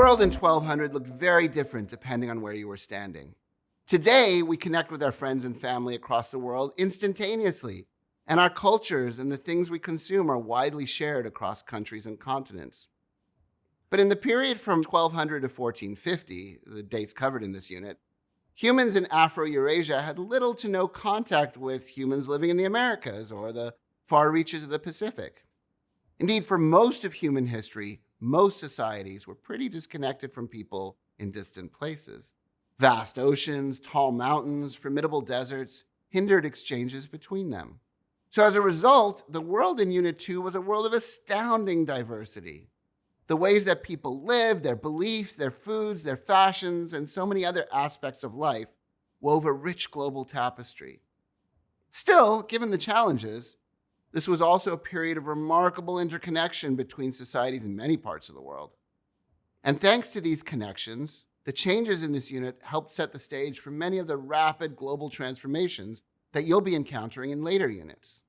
world in 1200 looked very different depending on where you were standing. Today, we connect with our friends and family across the world instantaneously, and our cultures and the things we consume are widely shared across countries and continents. But in the period from 1200 to 1450, the dates covered in this unit, humans in Afro-Eurasia had little to no contact with humans living in the Americas or the far reaches of the Pacific. Indeed, for most of human history, most societies were pretty disconnected from people in distant places. Vast oceans, tall mountains, formidable deserts hindered exchanges between them. So as a result, the world in Unit 2 was a world of astounding diversity. The ways that people lived, their beliefs, their foods, their fashions, and so many other aspects of life wove a rich global tapestry. Still, given the challenges, this was also a period of remarkable interconnection between societies in many parts of the world. And thanks to these connections, the changes in this unit helped set the stage for many of the rapid global transformations that you'll be encountering in later units.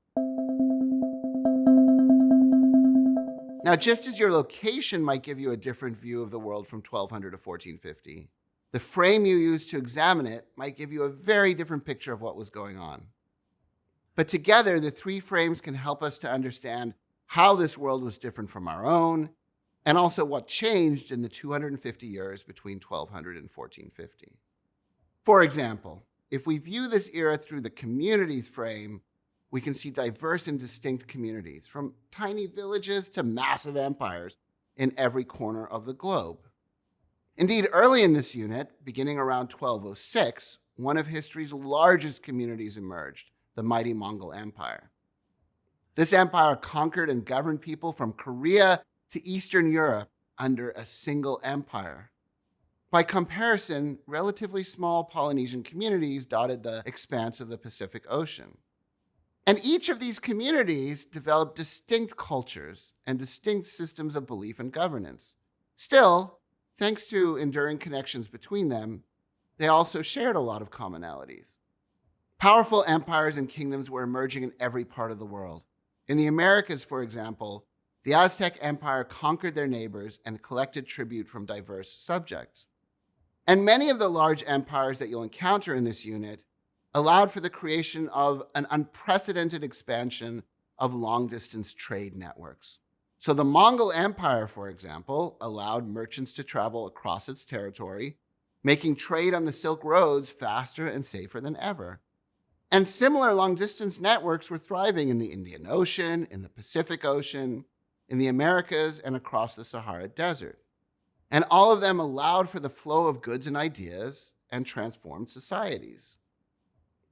Now, just as your location might give you a different view of the world from 1200 to 1450, the frame you use to examine it might give you a very different picture of what was going on. But together, the three frames can help us to understand how this world was different from our own, and also what changed in the 250 years between 1200 and 1450. For example, if we view this era through the communities frame, we can see diverse and distinct communities, from tiny villages to massive empires in every corner of the globe. Indeed, early in this unit, beginning around 1206, one of history's largest communities emerged, the mighty Mongol Empire. This empire conquered and governed people from Korea to Eastern Europe under a single empire. By comparison, relatively small Polynesian communities dotted the expanse of the Pacific Ocean. And each of these communities developed distinct cultures and distinct systems of belief and governance. Still, thanks to enduring connections between them, they also shared a lot of commonalities. Powerful empires and kingdoms were emerging in every part of the world. In the Americas, for example, the Aztec Empire conquered their neighbors and collected tribute from diverse subjects. And many of the large empires that you'll encounter in this unit allowed for the creation of an unprecedented expansion of long-distance trade networks. So the Mongol Empire, for example, allowed merchants to travel across its territory, making trade on the Silk Roads faster and safer than ever. And similar long-distance networks were thriving in the Indian Ocean, in the Pacific Ocean, in the Americas, and across the Sahara Desert. And all of them allowed for the flow of goods and ideas and transformed societies.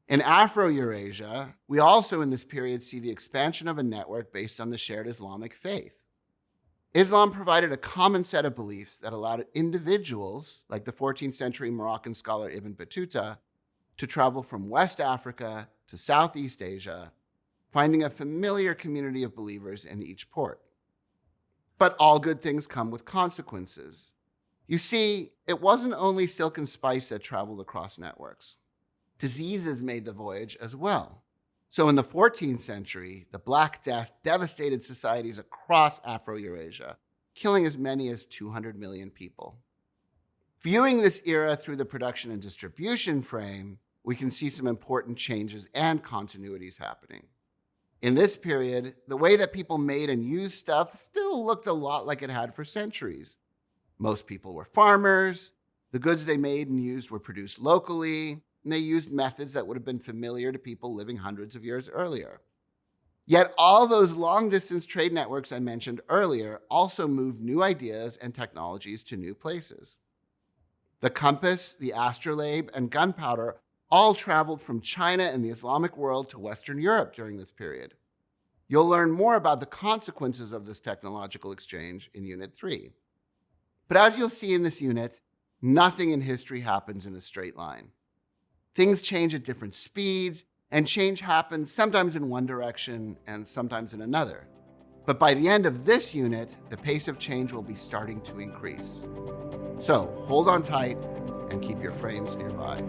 In Afro-Eurasia, we also in this period see the expansion of a network based on the shared Islamic faith. Islam provided a common set of beliefs that allowed individuals, like the 14th century Moroccan scholar Ibn Battuta, to travel from West Africa to Southeast Asia, finding a familiar community of believers in each port. But all good things come with consequences. You see, it wasn't only silk and spice that traveled across networks. Diseases made the voyage as well. So in the 14th century, the Black Death devastated societies across Afro-Eurasia, killing as many as 200 million people. Viewing this era through the production and distribution frame, we can see some important changes and continuities happening. In this period, the way that people made and used stuff still looked a lot like it had for centuries. Most people were farmers, the goods they made and used were produced locally, and they used methods that would have been familiar to people living hundreds of years earlier. Yet all those long-distance trade networks I mentioned earlier also moved new ideas and technologies to new places. The compass, the astrolabe, and gunpowder all traveled from China and the Islamic world to Western Europe during this period. You'll learn more about the consequences of this technological exchange in Unit 3. But as you'll see in this unit, nothing in history happens in a straight line. Things change at different speeds, and change happens sometimes in one direction and sometimes in another. But by the end of this unit, the pace of change will be starting to increase. So hold on tight and keep your frames nearby.